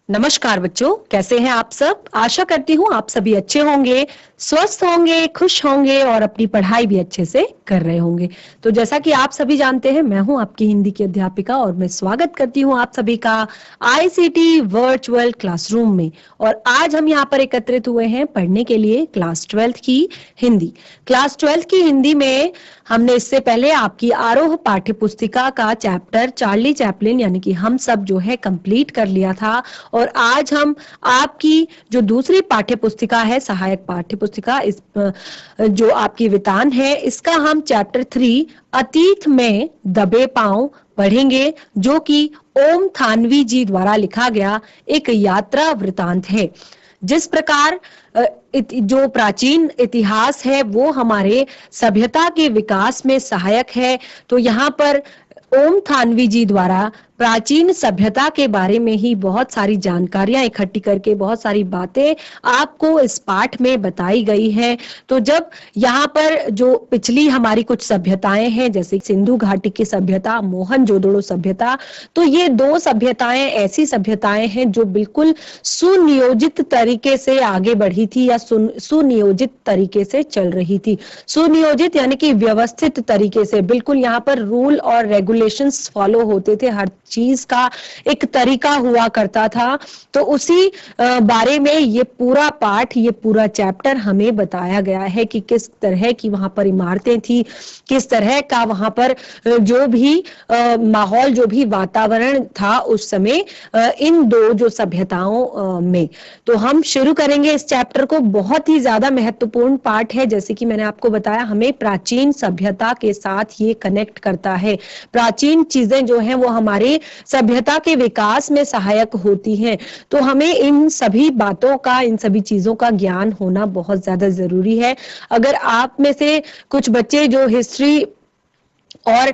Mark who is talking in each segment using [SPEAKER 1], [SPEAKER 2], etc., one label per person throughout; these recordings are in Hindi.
[SPEAKER 1] नमस्कार बच्चों, कैसे हैं आप सब। आशा करती हूँ आप सभी अच्छे होंगे, स्वस्थ होंगे, खुश होंगे और अपनी पढ़ाई भी अच्छे से कर रहे होंगे। तो जैसा कि आप सभी जानते हैं, मैं हूँ आपकी हिंदी की अध्यापिका और मैं स्वागत करती हूँ आप सभी का आईसीटी वर्चुअल क्लासरूम में। और आज हम यहाँ पर एकत्रित हुए हैं पढ़ने के लिए क्लास 12th की हिंदी। क्लास 12th की हिंदी में हमने इससे पहले आपकी आरोह पाठ्य पुस्तिका का चैप्टर चार्ली चैपलिन यानी कि हम सब जो है कंप्लीट कर लिया था। और आज हम आपकी जो दूसरी पाठ्य पुस्तिका है, सहायक पाठ्य पुस्तिका, इस जो आपकी वितान है, इसका हम चैप्टर 3 अतीत में दबे पांव पढ़ेंगे, जो कि ओम थानवी जी द्वारा लिखा गया एक यात्रा वृतांत है। जिस प्रकार जो प्राचीन इतिहास है वो हमारे सभ्यता के विकास में सहायक है, तो यहाँ पर ओम थानवी जी द्वारा प्राचीन सभ्यता के बारे में ही बहुत सारी जानकारियां इकट्ठी करके बहुत सारी बातें आपको इस पाठ में बताई गई हैं। तो जब यहाँ पर जो पिछली हमारी कुछ सभ्यताएं हैं, जैसे सिंधु घाटी की सभ्यता, मोहनजोदड़ो सभ्यता, तो ये दो सभ्यताएं ऐसी सभ्यताएं हैं जो बिल्कुल सुनियोजित तरीके से आगे बढ़ी थी या सुनियोजित तरीके से चल रही थी। सुनियोजित यानी कि व्यवस्थित तरीके से, बिल्कुल यहाँ पर रूल और रेगुलेशंस फॉलो होते थे, हर चीज का एक तरीका हुआ करता था। तो उसी बारे में ये पूरा पाठ, ये पूरा चैप्टर हमें बताया गया है कि किस तरह की वहां पर इमारतें थी, किस तरह का वहां पर जो भी माहौल, जो भी वातावरण था उस समय इन दो जो सभ्यताओं में। तो हम शुरू करेंगे इस चैप्टर को। बहुत ही ज्यादा महत्वपूर्ण पाठ है, जैसे कि मैंने आपको बताया, हमें प्राचीन सभ्यता के साथ ये कनेक्ट करता है। प्राचीन चीजें जो हैं वो हमारे सभ्यता के विकास में सहायक होती हैं। तो हमें इन सभी बातों का, इन सभी चीजों का ज्ञान होना बहुत ज्यादा जरूरी है। अगर आप में से कुछ बच्चे जो हिस्ट्री और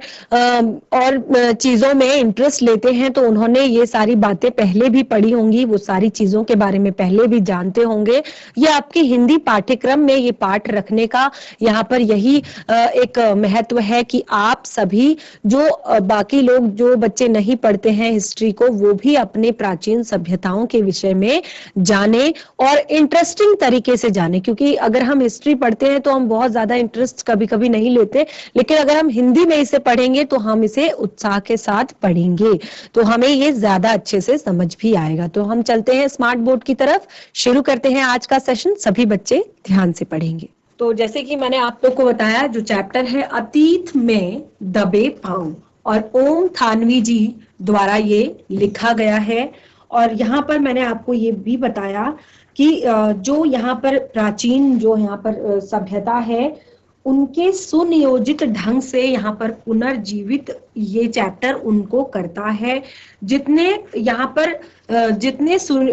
[SPEAKER 1] चीजों में इंटरेस्ट लेते हैं, तो उन्होंने ये सारी बातें पहले भी पढ़ी होंगी, वो सारी चीजों के बारे में पहले भी जानते होंगे। ये आपकी हिंदी पाठ्यक्रम में ये पाठ रखने का यहाँ पर यही एक महत्व है कि आप सभी जो बाकी लोग, जो बच्चे नहीं पढ़ते हैं हिस्ट्री को, वो भी अपने प्राचीन सभ्यताओं के विषय में जाने और इंटरेस्टिंग तरीके से जाने। क्योंकि अगर हम हिस्ट्री पढ़ते हैं तो हम बहुत ज्यादा इंटरेस्ट कभी कभी नहीं लेते, लेकिन अगर हम हिंदी में इसे पढ़ेंगे तो हम इसे उत्साह के साथ पढ़ेंगे, तो हमें ये ज्यादा अच्छे से समझ भी आएगा। तो हम चलते हैं स्मार्ट बोर्ड की तरफ, शुरू करते हैं आज का सेशन। सभी बच्चे ध्यान से पढ़ेंगे। तो जैसे कि मैंने आप लोग को बताया, जो चैप्टर है अतीत में दबे पांव, और ओम थानवी जी द्वारा ये लिखा गया है। और यहाँ पर मैंने आपको ये भी बताया कि जो यहाँ पर प्राचीन जो यहाँ पर सभ्यता है, उनके सुनियोजित ढंग से यहाँ पर पुनर्जीवित ये चैप्टर उनको करता है। जितने यहाँ पर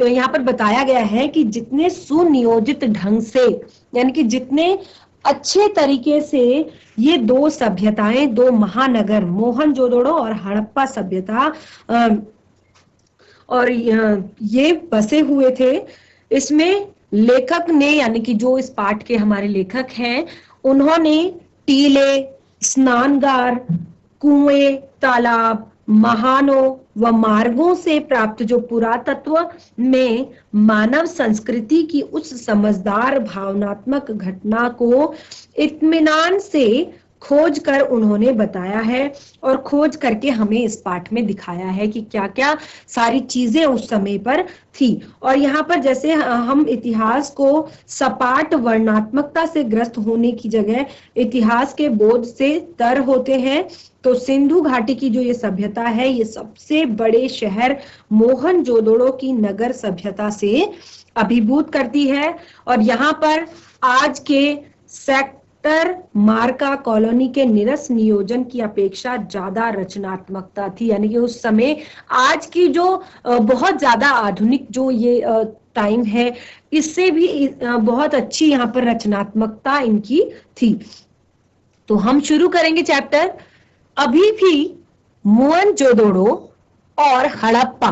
[SPEAKER 1] यहाँ पर बताया गया है कि जितने सुनियोजित ढंग से, यानी कि जितने अच्छे तरीके से ये दो सभ्यताएं, दो महानगर, मोहनजोदड़ो और हड़प्पा सभ्यता और ये बसे हुए थे। इसमें लेखक ने, यानी कि जो इस पाठ के हमारे लेखक हैं, उन्होंने टीले, स्नानगार, कुएं, तालाब, महानों व मार्गों से प्राप्त जो पुरातत्व में मानव संस्कृति की उस समझदार भावनात्मक घटना को इत्मीनान से खोज कर उन्होंने बताया है, और खोज करके हमें इस पाठ में दिखाया है कि क्या क्या सारी चीजें उस समय पर थी। और यहाँ पर जैसे हम इतिहास को सपाट वर्णनात्मकता से ग्रस्त होने की जगह इतिहास के बोध से तर होते हैं, तो सिंधु घाटी की जो ये सभ्यता है, ये सबसे बड़े शहर मोहनजोदड़ो की नगर सभ्यता से अभिभूत करती है। और यहाँ पर आज के मार्का कॉलोनी के निरस नियोजन की अपेक्षा ज्यादा रचनात्मकता थी। यानी कि उस समय आज की जो बहुत ज्यादा आधुनिक जो ये टाइम है, इससे भी बहुत अच्छी यहाँ पर रचनात्मकता इनकी थी। तो हम शुरू करेंगे चैप्टर। अभी भी मोहनजोदड़ो और हड़प्पा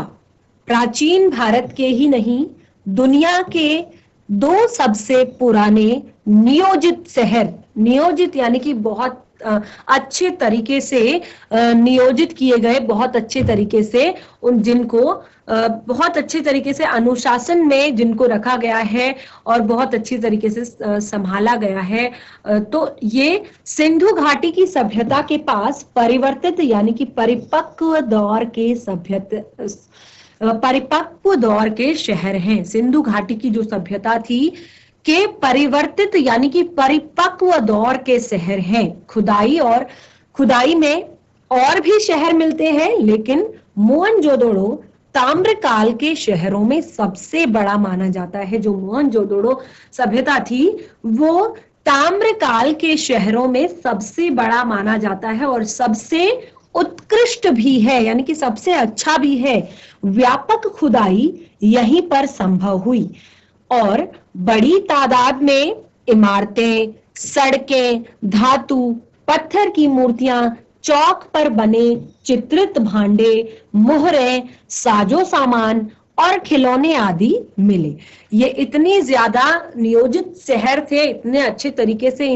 [SPEAKER 1] प्राचीन भारत के ही नहीं, दुनिया के दो सबसे पुराने नियोजित शहर, नियोजित यानी कि बहुत अच्छे तरीके से नियोजित किए गए, बहुत अच्छे तरीके से उन जिनको बहुत अच्छे तरीके से अनुशासन में जिनको रखा गया है और बहुत अच्छी तरीके से संभाला गया है। तो ये सिंधु घाटी की सभ्यता के पास परिवर्तित यानी कि परिपक्व दौर के शहर हैं। सिंधु घाटी की जो सभ्यता थी के परिवर्तित यानी कि परिपक्व दौर के शहर हैं। खुदाई में और भी शहर मिलते हैं, लेकिन मोहनजोदड़ो ताम्रकाल के शहरों में सबसे बड़ा माना जाता है। जो मोहनजोदड़ो सभ्यता थी वो ताम्रकाल के शहरों में सबसे बड़ा माना जाता है और सबसे उत्कृष्ट भी है, यानी कि सबसे अच्छा भी है। व्यापक खुदाई यहीं पर संभव हुई और बड़ी तादाद में इमारतें, सड़कें, धातु, पत्थर की मूर्तियां, चौक पर बने चित्रित भांडे, मोहरें, साजो सामान और खिलौने आदि मिले। ये इतनी ज्यादा नियोजित शहर थे, इतने अच्छे तरीके से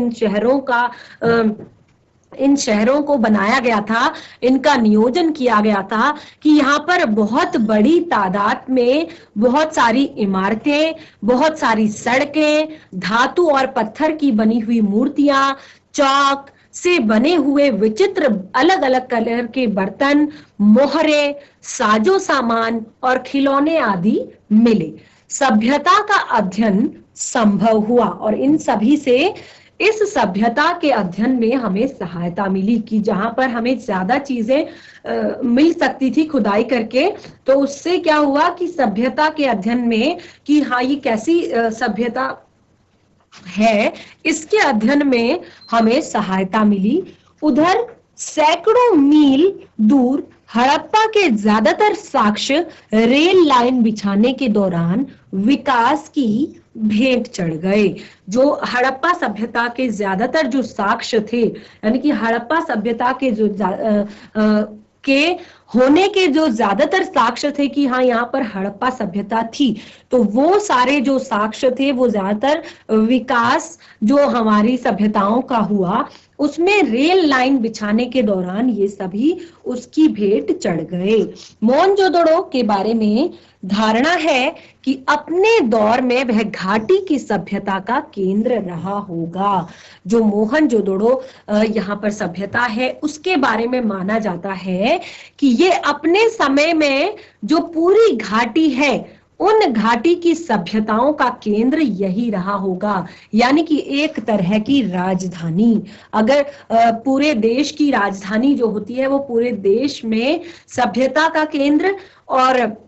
[SPEAKER 1] इन शहरों को बनाया गया था, इनका नियोजन किया गया था कि यहाँ पर बहुत बड़ी तादाद में बहुत सारी इमारतें, बहुत सारी सड़कें, धातु और पत्थर की बनी हुई मूर्तियां, चौक से बने हुए विचित्र अलग अलग कलर के बर्तन, मोहरे, साजो सामान और खिलौने आदि मिले। सभ्यता का अध्ययन संभव हुआ और इन सभी से इस सभ्यता के अध्ययन में हमें सहायता मिली कि जहां पर हमें ज्यादा चीजें मिल सकती थी खुदाई करके, तो उससे क्या हुआ कि सभ्यता के अध्ययन में कि हाँ ये कैसी सभ्यता है, इसके अध्ययन में हमें सहायता मिली। उधर सैकड़ों मील दूर हड़प्पा के ज्यादातर साक्ष्य रेल लाइन बिछाने के दौरान विकास की भेंट चढ़ गए। जो हड़प्पा सभ्यता के ज्यादातर जो साक्ष्य थे, यानी कि हड़प्पा सभ्यता के जो के होने के जो ज्यादातर साक्ष्य थे कि हाँ यहाँ पर हड़प्पा सभ्यता थी, तो वो सारे जो साक्ष्य थे वो ज्यादातर विकास जो हमारी सभ्यताओं का हुआ उसमें रेल लाइन बिछाने के दौरान ये सभी उसकी भेंट चढ़ गए। मोहनजोदड़ो के बारे में धारणा है कि अपने दौर में वह घाटी की सभ्यता का केंद्र रहा होगा। जो मोहनजोदड़ो यहाँ पर सभ्यता है उसके बारे में माना जाता है कि ये अपने समय में जो पूरी घाटी है उन घाटी की सभ्यताओं का केंद्र यही रहा होगा, यानी कि एक तरह की राजधानी। अगर पूरे देश की राजधानी जो होती है वो पूरे देश में सभ्यता का केंद्र और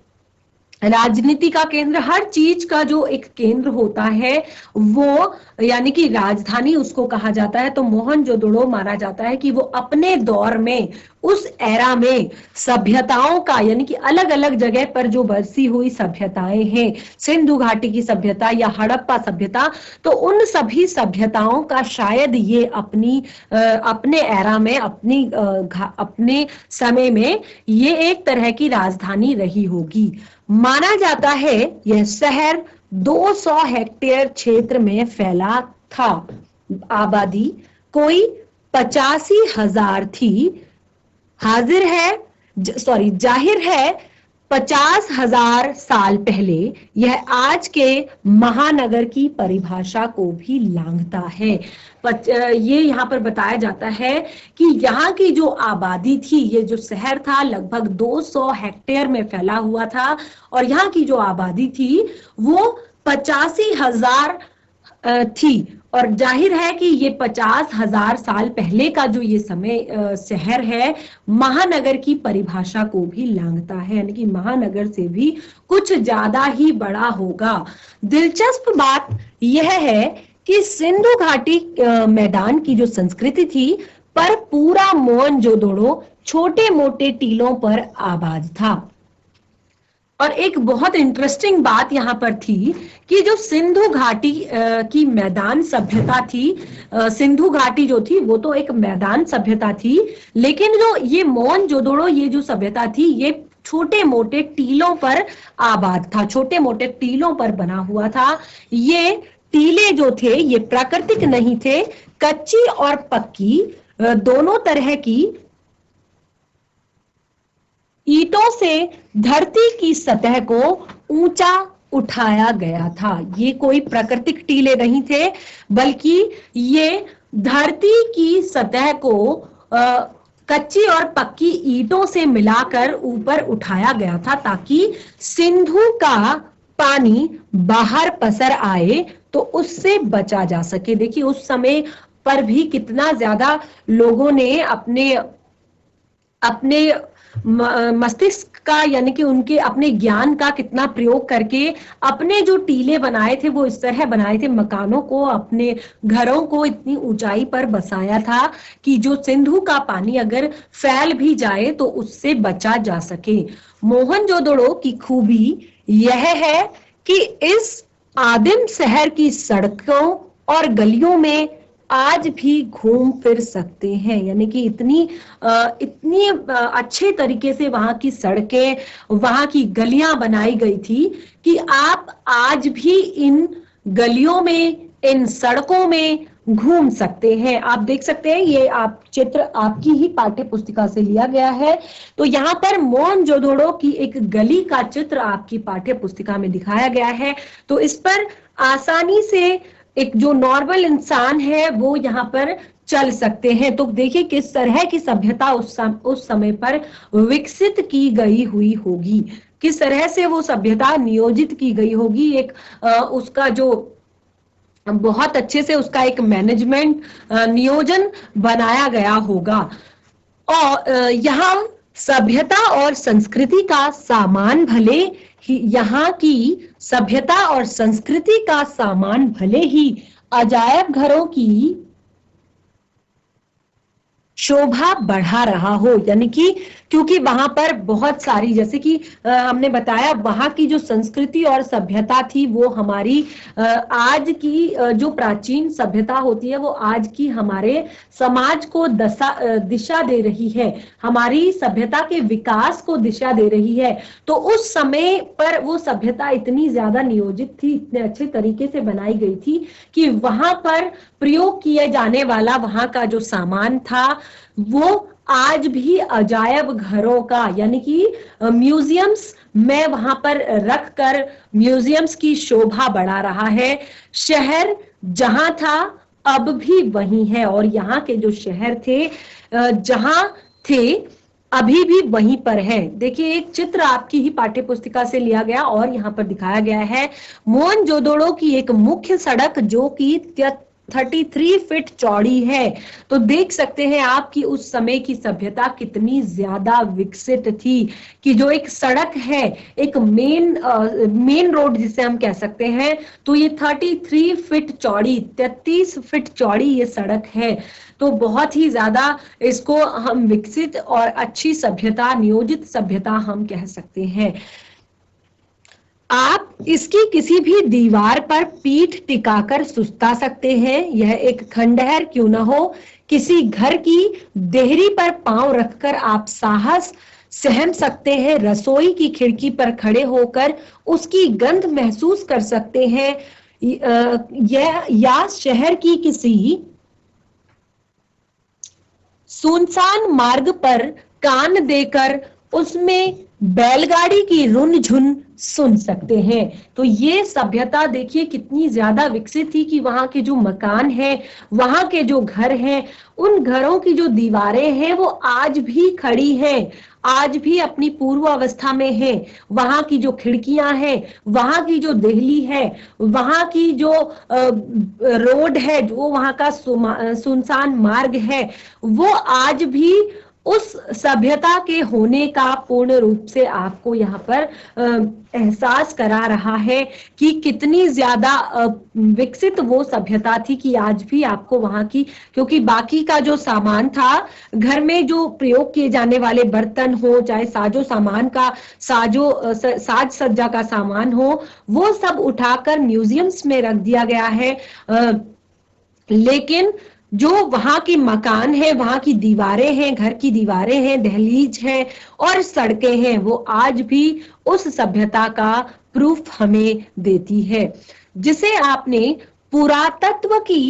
[SPEAKER 1] राजनीति का केंद्र, हर चीज का जो एक केंद्र होता है वो यानी कि राजधानी उसको कहा जाता है। तो मोहनजोदड़ो माना जाता है कि वो अपने दौर में उस एरा में सभ्यताओं का यानी कि अलग अलग जगह पर जो बसी हुई सभ्यताएं हैं, सिंधु घाटी की सभ्यता या हड़प्पा सभ्यता, तो उन सभी सभ्यताओं का शायद ये अपने एरा में अपने समय में ये एक तरह की राजधानी रही होगी। माना जाता है यह शहर 200 हेक्टेयर क्षेत्र में फैला था। आबादी कोई 85,000 थी। जाहिर है 50,000 साल पहले यह आज के महानगर की परिभाषा को भी लांघता है। ये यहाँ पर बताया जाता है कि यहाँ की जो आबादी थी, ये जो शहर था लगभग 200 हेक्टेयर में फैला हुआ था और यहाँ की जो आबादी थी वो 85,000 थी और जाहिर है कि ये 50,000 साल पहले का जो ये समय शहर है महानगर की परिभाषा को भी लांघता है, यानी कि महानगर से भी कुछ ज्यादा ही बड़ा होगा। दिलचस्प बात यह है कि सिंधु घाटी मैदान की जो संस्कृति थी पर पूरा मोहनजोदड़ो छोटे मोटे टीलों पर आबाद था। और एक बहुत इंटरेस्टिंग बात यहाँ पर थी कि जो सिंधु घाटी की मैदान सभ्यता थी, सिंधु घाटी जो थी वो तो एक मैदान सभ्यता थी, लेकिन जो ये मोहनजोदड़ो ये जो सभ्यता थी ये छोटे मोटे टीलों पर आबाद था, छोटे मोटे टीलों पर बना हुआ था। ये टीले जो थे ये प्राकृतिक नहीं थे, कच्ची और पक्की दोनों तरह की ईंटों से धरती की सतह को ऊंचा उठाया गया था। ये कोई प्राकृतिक टीले नहीं थे, बल्कि ये धरती की सतह को कच्ची और पक्की ईंटों से मिलाकर ऊपर उठाया गया था, ताकि सिंधु का पानी बाहर पसर आए तो उससे बचा जा सके। देखिए उस समय पर भी कितना ज्यादा लोगों ने अपने अपने मस्तिष्क का, यानी कि उनके अपने ज्ञान का कितना प्रयोग करके अपने जो टीले बनाए थे वो इस तरह बनाए थे, मकानों को, अपने घरों को इतनी ऊंचाई पर बसाया था कि जो सिंधु का पानी अगर फैल भी जाए तो उससे बचा जा सके। मोहनजोदड़ो की खूबी यह है कि इस आदिम शहर की सड़कों और गलियों में आज भी घूम फिर सकते हैं। यानी कि इतनी अच्छे तरीके से वहां की सड़कें, वहां की गलियां बनाई गई थी कि आप आज भी इन गलियों में, इन सड़कों में घूम सकते हैं। आप देख सकते हैं, ये आप चित्र आपकी ही पाठ्य पुस्तिका से लिया गया है। तो यहाँ पर मोहनजोदड़ो की एक गली का चित्र आपकी पाठ्य पुस्तिका में दिखाया गया है। तो इस पर आसानी से एक जो नॉर्मल इंसान है वो यहाँ पर चल सकते हैं। तो देखिए किस तरह की सभ्यता उस समय पर विकसित की गई हुई होगी, किस तरह से वो सभ्यता नियोजित की गई होगी। एक उसका जो बहुत अच्छे से उसका एक मैनेजमेंट नियोजन बनाया गया होगा। और यहाँ सभ्यता और संस्कृति का सामान भले ही, यहाँ की सभ्यता और संस्कृति का सामान भले ही अजायब घरों की शोभा बढ़ा रहा हो, यानी कि क्योंकि वहां पर बहुत सारी, जैसे कि हमने बताया, वहां की जो संस्कृति और सभ्यता थी वो हमारी आज की जो प्राचीन सभ्यता होती है वो आज की हमारे समाज को दिशा दे रही है, हमारी सभ्यता के विकास को दिशा दे रही है। तो उस समय पर वो सभ्यता इतनी ज्यादा नियोजित थी, इतने अच्छे तरीके से बनाई गई थी कि वहां पर प्रयोग किए जाने वाला वहां का जो सामान था वो आज भी अजायब घरों का, यानी कि म्यूजियम्स में वहां पर रखकर म्यूजियम्स की शोभा बढ़ा रहा है। शहर जहां था अब भी वही है, और यहाँ के जो शहर थे जहां थे अभी भी वहीं पर है। देखिए एक चित्र आपकी ही पाठ्य पुस्तिका से लिया गया और यहाँ पर दिखाया गया है मोहनजोदड़ो की एक मुख्य सड़क जो कि 33 फीट चौड़ी है। तो देख सकते हैं आप कि उस समय की सभ्यता कितनी ज्यादा विकसित थी, कि जो एक सड़क है, एक मेन रोड जिसे हम कह सकते हैं, तो ये 33 फीट चौड़ी, 33 फीट चौड़ी ये सड़क है। तो बहुत ही ज्यादा इसको हम विकसित और अच्छी सभ्यता, नियोजित सभ्यता हम कह सकते हैं। आप इसकी किसी भी दीवार पर पीठ टिकाकर सुस्ता सकते हैं। यह एक खंडहर क्यों न हो, किसी घर की देहरी पर पांव रखकर आप साहस सहम सकते हैं। रसोई की खिड़की पर खड़े होकर उसकी गंध महसूस कर सकते हैं। या शहर की किसी सुनसान मार्ग पर कान देकर उसमें बैलगाड़ी की रुनझुन सुन सकते हैं। तो ये सभ्यता देखिए कितनी ज्यादा विकसित थी कि वहां के जो मकान हैं, वहां के जो घर हैं, उन घरों की जो दीवारें हैं वो आज भी खड़ी हैं, आज भी अपनी पूर्व अवस्था में है। वहां की जो खिड़कियां हैं, वहां की जो देहली है, वहां की जो रोड है, जो वहां का सुनसान मार्ग है, वो आज भी उस सभ्यता के होने का पूर्ण रूप से आपको यहाँ पर एहसास करा रहा है कि कितनी ज्यादा विकसित वो सभ्यता थी, कि आज भी आपको वहां की, क्योंकि बाकी का जो सामान था, घर में जो प्रयोग किए जाने वाले बर्तन हो, चाहे साजो सामान का साज सज्जा का सामान हो, वो सब उठाकर म्यूजियम्स में रख दिया गया है। लेकिन जो वहां की मकान है, वहां की दीवारें हैं, घर की दीवारें हैं, दहलीज है और सड़कें हैं, वो आज भी उस सभ्यता का प्रूफ हमें देती है, जिसे आपने पुरातत्व की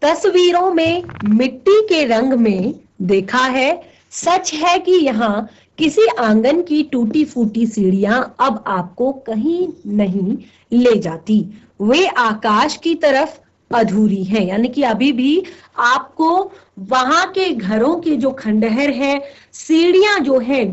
[SPEAKER 1] तस्वीरों में मिट्टी के रंग में देखा है, सच है कि यहाँ किसी आंगन की टूटी फूटी सीढ़ियां अब आपको कहीं नहीं ले जाती, वे आकाश की तरफ अधूरी है। यानी कि अभी भी आपको वहां के घरों के जो खंडहर है, सीढ़ियां जो है,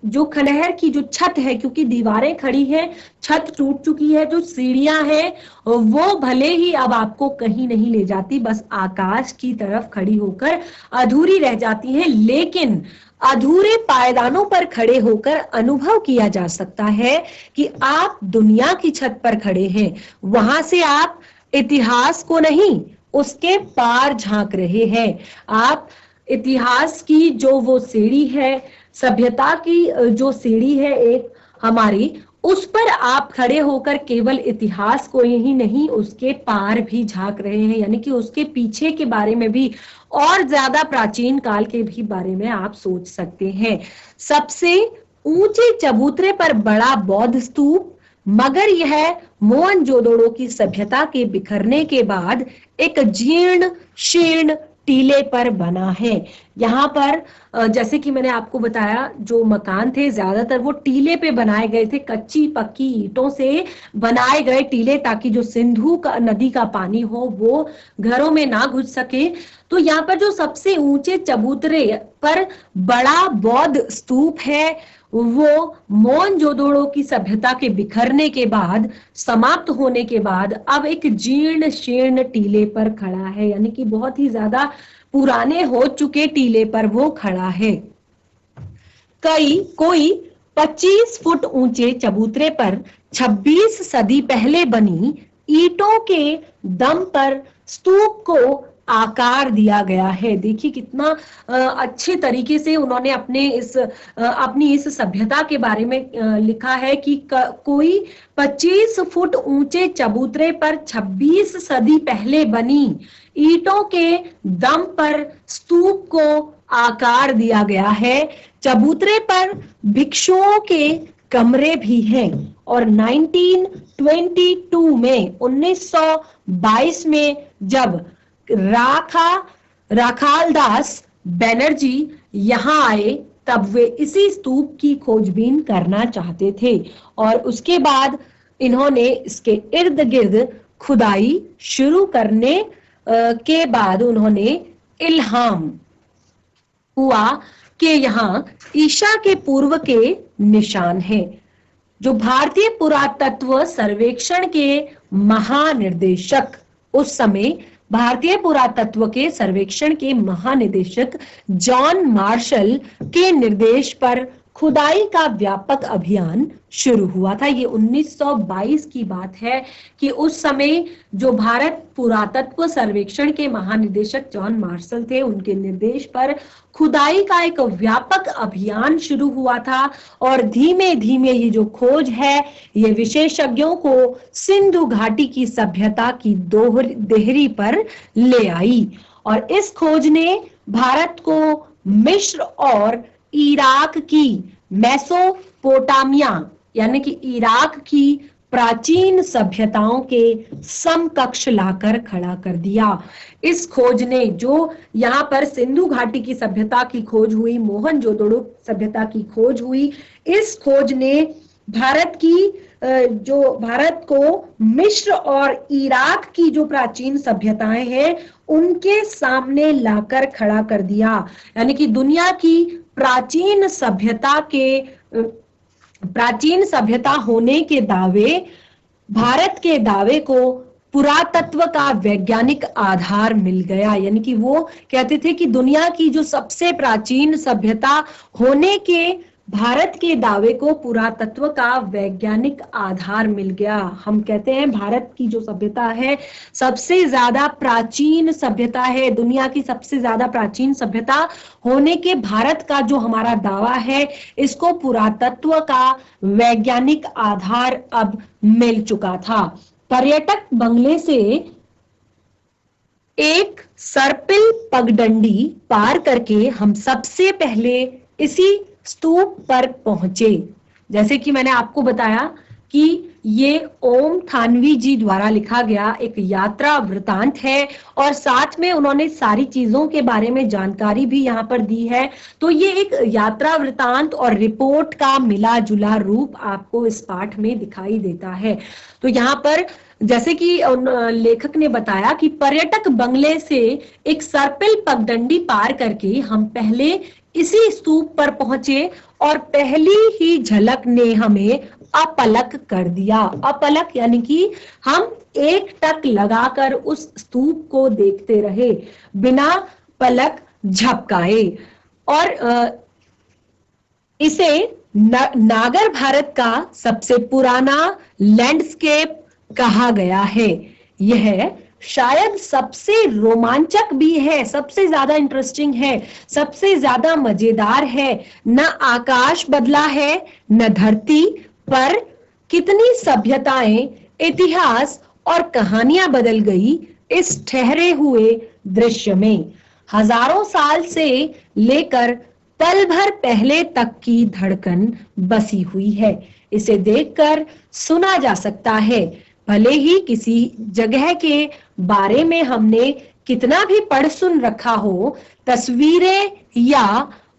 [SPEAKER 1] जो खंडहर की जो छत है, क्योंकि दीवारें खड़ी हैं, छत टूट चुकी है, जो सीढ़ियां हैं वो भले ही अब आपको कहीं नहीं ले जाती, बस आकाश की तरफ खड़ी होकर अधूरी रह जाती हैं। लेकिन अधूरे पायदानों पर खड़े होकर अनुभव किया जा सकता है कि आप दुनिया की छत पर खड़े हैं। वहां से आप इतिहास को नहीं, उसके पार झांक रहे हैं। आप इतिहास की जो वो सीढ़ी है, सभ्यता की जो सीढ़ी है एक हमारी, उस पर आप खड़े होकर केवल इतिहास को ही नहीं, उसके पार भी झांक रहे हैं। यानी कि उसके पीछे के बारे में भी, और ज्यादा प्राचीन काल के भी बारे में आप सोच सकते हैं। सबसे ऊंचे चबूतरे पर बड़ा बौद्ध स्तूप, मगर यह मोहनजोदड़ो की सभ्यता के बिखरने के बाद एक जीर्ण शीर्ण टीले पर बना है। यहाँ पर जैसे कि मैंने आपको बताया, जो मकान थे ज्यादातर वो टीले पे बनाए गए थे, कच्ची पक्की ईंटों से बनाए गए टीले, ताकि जो सिंधु का नदी का पानी हो वो घरों में ना घुस सके। तो यहाँ पर जो सबसे ऊंचे चबूतरे पर बड़ा बौद्ध स्तूप है, वो मोहनजोदड़ो की सभ्यता के बिखरने के बाद, समाप्त होने के बाद अब एक जीर्ण शीर्ण टीले पर खड़ा है। यानी कि बहुत ही ज्यादा पुराने हो चुके टीले पर वो खड़ा है। कोई 25 फुट ऊंचे चबूतरे पर 26 सदी पहले बनी ईंटों के दम पर स्तूप को आकार दिया गया है। देखिए कितना अच्छे तरीके से उन्होंने अपनी इस सभ्यता के बारे में लिखा है कि कोई 25 फुट ऊंचे चबूतरे पर 26 सदी पहले बनी ईंटों के दम पर स्तूप को आकार दिया गया है। चबूतरे पर भिक्षुओं के कमरे भी हैं और 1922 में जब राखालदास बनर्जी यहाँ आए, तब वे इसी स्तूप की खोजबीन करना चाहते थे और उसके बाद इन्होंने इसके इर्द गिर्द खुदाई शुरू करने के बाद उन्होंने इल्हाम हुआ कि यहाँ ईशा के पूर्व के निशान हैं। जो भारतीय पुरातत्व सर्वेक्षण के महानिदेशक, उस समय भारतीय पुरातत्व के सर्वेक्षण के महानिदेशक जॉन मार्शल के निर्देश पर खुदाई का व्यापक अभियान शुरू हुआ था। ये 1922 की बात है कि उस समय जो भारत पुरातत्व सर्वेक्षण के महानिदेशक जॉन मार्शल थे, उनके निर्देश पर खुदाई का एक व्यापक अभियान शुरू हुआ था और धीमे धीमे ये जो खोज है, ये विशेषज्ञों को सिंधु घाटी की सभ्यता की देहरी पर ले आई और इस खोज ने भारत को मिस्र और इराक की मेसोपोटामिया यानी कि इराक की प्राचीन सभ्यताओं के समकक्ष लाकर खड़ा कर दिया। इस खोज ने, जो यहाँ पर सिंधु घाटी की सभ्यता की खोज हुई, मोहनजोदड़ो सभ्यता की खोज हुई, इस खोज ने भारत को मिस्र और इराक की जो प्राचीन सभ्यताएं हैं उनके सामने लाकर खड़ा कर दिया। यानी कि दुनिया की प्राचीन सभ्यता होने के दावे, भारत के दावे को पुरातत्व का वैज्ञानिक आधार मिल गया। यानी कि वो कहते थे कि दुनिया की जो सबसे प्राचीन सभ्यता होने के भारत के दावे को पुरातत्व का वैज्ञानिक आधार मिल गया। हम कहते हैं भारत की जो सभ्यता है सबसे ज्यादा प्राचीन सभ्यता है, दुनिया की सबसे ज्यादा प्राचीन सभ्यता होने के भारत का जो हमारा दावा है, इसको पुरातत्व का वैज्ञानिक आधार अब मिल चुका था। पर्यटक बंगले से एक सर्पिल पगडंडी पार करके हम सबसे पहले इसी स्तूप पर पहुंचे। जैसे कि मैंने आपको बताया कि ये ओम थानवी जी द्वारा लिखा गया एक यात्रा वृतांत है और साथ में उन्होंने सारी चीजों के बारे में जानकारी भी यहाँ पर दी है। तो ये एक यात्रा वृतांत और रिपोर्ट का मिला जुला रूप आपको इस पाठ में दिखाई देता है। तो यहाँ पर जैसे कि लेखक ने बताया कि पर्यटक बंगले से एक सर्पिल पगडंडी पार करके हम पहले इसी स्तूप पर पहुंचे और पहली ही झलक ने हमें अपलक कर दिया। अपलक यानी कि हम एक टक लगाकर उस स्तूप को देखते रहे बिना पलक झपकाए। और इसे नागर भारत का सबसे पुराना लैंडस्केप कहा गया है। यह शायद सबसे रोमांचक भी है, सबसे ज्यादा इंटरेस्टिंग है, सबसे ज्यादा मजेदार है। न आकाश बदला है न धरती, पर कितनी सभ्यताएं, इतिहास और कहानियां बदल गई इस ठहरे हुए दृश्य में। हजारों साल से लेकर पल भर पहले तक की धड़कन बसी हुई है। इसे देखकर सुना जा सकता है, भले ही किसी जगह के बारे में हमने कितना भी पढ़ सुन रखा हो, तस्वीरें या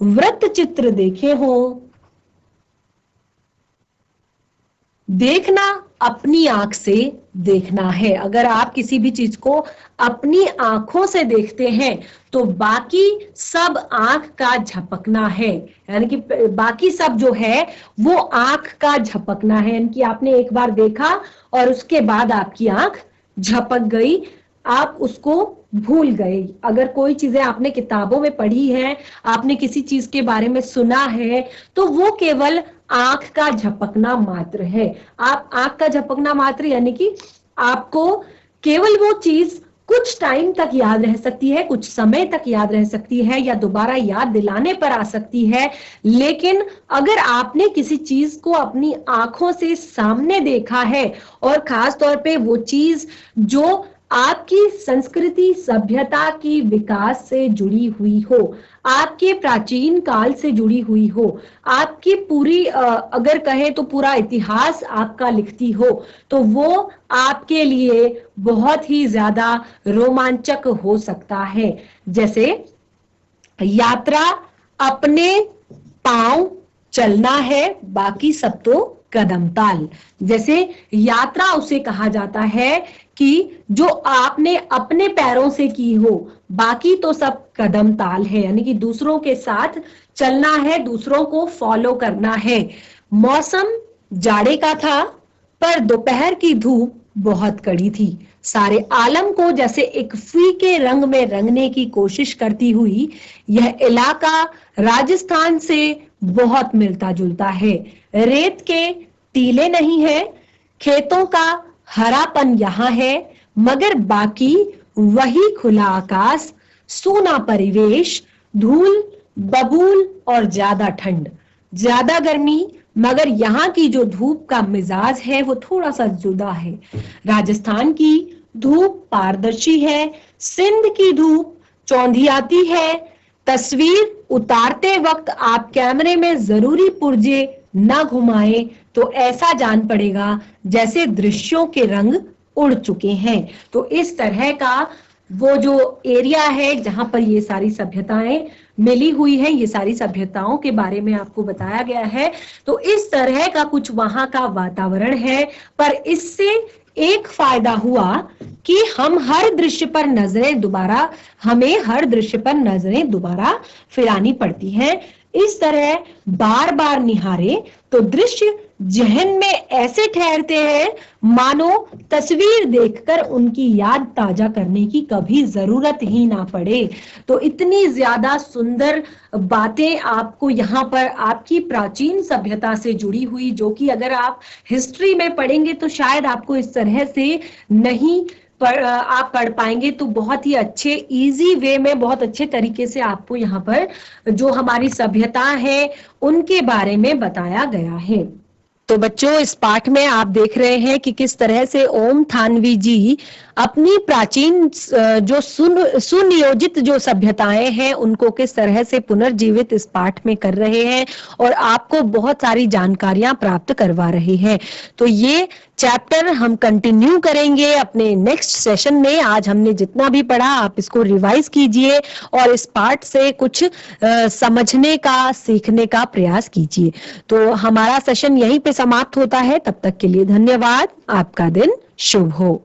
[SPEAKER 1] वृत्त चित्र देखे हो। देखना अपनी आंख से देखना है। अगर आप किसी भी चीज को अपनी आंखों से देखते हैं तो बाकी सब आंख का झपकना है, यानी कि बाकी सब जो है वो आंख का झपकना है। यानी कि आपने एक बार देखा और उसके बाद आपकी आंख झपक गई, आप उसको भूल गए। अगर कोई चीजें आपने किताबों में पढ़ी है, आपने किसी चीज के बारे में सुना है, तो वो केवल आंख का झपकना मात्र है। आप आंख का झपकना मात्र यानी कि आपको केवल वो चीज कुछ टाइम तक याद रह सकती है, कुछ समय तक याद रह सकती है या दोबारा याद दिलाने पर आ सकती है। लेकिन अगर आपने किसी चीज को अपनी आंखों से सामने देखा है और खास तौर पे वो चीज जो आपकी संस्कृति सभ्यता की विकास से जुड़ी हुई हो, आपके प्राचीन काल से जुड़ी हुई हो, आपकी पूरी अगर कहें तो पूरा इतिहास आपका लिखती हो, तो वो आपके लिए बहुत ही ज्यादा रोमांचक हो सकता है। जैसे यात्रा अपने पांव चलना है, बाकी सब तो कदम ताल। जैसे यात्रा उसे कहा जाता है कि जो आपने अपने पैरों से की हो, बाकी तो सब कदम ताल है, यानी कि दूसरों के साथ चलना है, दूसरों को फॉलो करना है। मौसम जाड़े का था, पर दोपहर की धूप बहुत कड़ी थी। सारे आलम को जैसे एक फीके रंग में रंगने की कोशिश करती हुई यह इलाका राजस्थान से बहुत मिलता जुलता है। रेत के टीले नहीं है, खेतों का हरापन यहाँ है, मगर बाकी वही खुला आकाश, सूना परिवेश, धूल बबूल और ज्यादा ठंड, ज्यादा गर्मी, मगर यहाँ की जो धूप का मिजाज है वो थोड़ा सा जुदा है। राजस्थान की धूप पारदर्शी है, सिंध की धूप चौंधियाती है। तस्वीर उतारते वक्त आप कैमरे में जरूरी पुर्जे न घुमाएं तो ऐसा जान पड़ेगा जैसे दृश्यों के रंग उड़ चुके हैं। तो इस तरह का वो जो एरिया है जहां पर ये सारी सभ्यताएं मिली हुई है, ये सारी सभ्यताओं के बारे में आपको बताया गया है। तो इस तरह का कुछ वहां का वातावरण है, पर इससे एक फायदा हुआ कि हमें हर दृश्य पर नजरें दोबारा फिरानी पड़ती हैं। इस तरह बार बार निहारे तो दृश्य जहन में ऐसे ठहरते हैं मानो तस्वीर देखकर उनकी याद ताजा करने की कभी जरूरत ही ना पड़े। तो इतनी ज्यादा सुंदर बातें आपको यहाँ पर आपकी प्राचीन सभ्यता से जुड़ी हुई, जो कि अगर आप हिस्ट्री में पढ़ेंगे तो शायद आपको इस तरह से नहीं आप पढ़ पाएंगे। तो बहुत ही अच्छे इजी वे में, बहुत अच्छे तरीके से आपको यहाँ पर जो हमारी सभ्यता है उनके बारे में बताया गया है। तो बच्चों, इस पाठ में आप देख रहे हैं कि किस तरह से ओम थानवी जी अपनी प्राचीन जो सुनियोजित जो सभ्यताएं हैं उनको किस तरह से पुनर्जीवित इस पाठ में कर रहे हैं और आपको बहुत सारी जानकारियां प्राप्त करवा रहे हैं। तो ये चैप्टर हम कंटिन्यू करेंगे अपने नेक्स्ट सेशन में। आज हमने जितना भी पढ़ा आप इसको रिवाइज कीजिए और इस पाठ से कुछ समझने का, सीखने का प्रयास कीजिए। तो हमारा सेशन यहीं पे समाप्त होता है। तब तक के लिए धन्यवाद। आपका दिन शुभ हो।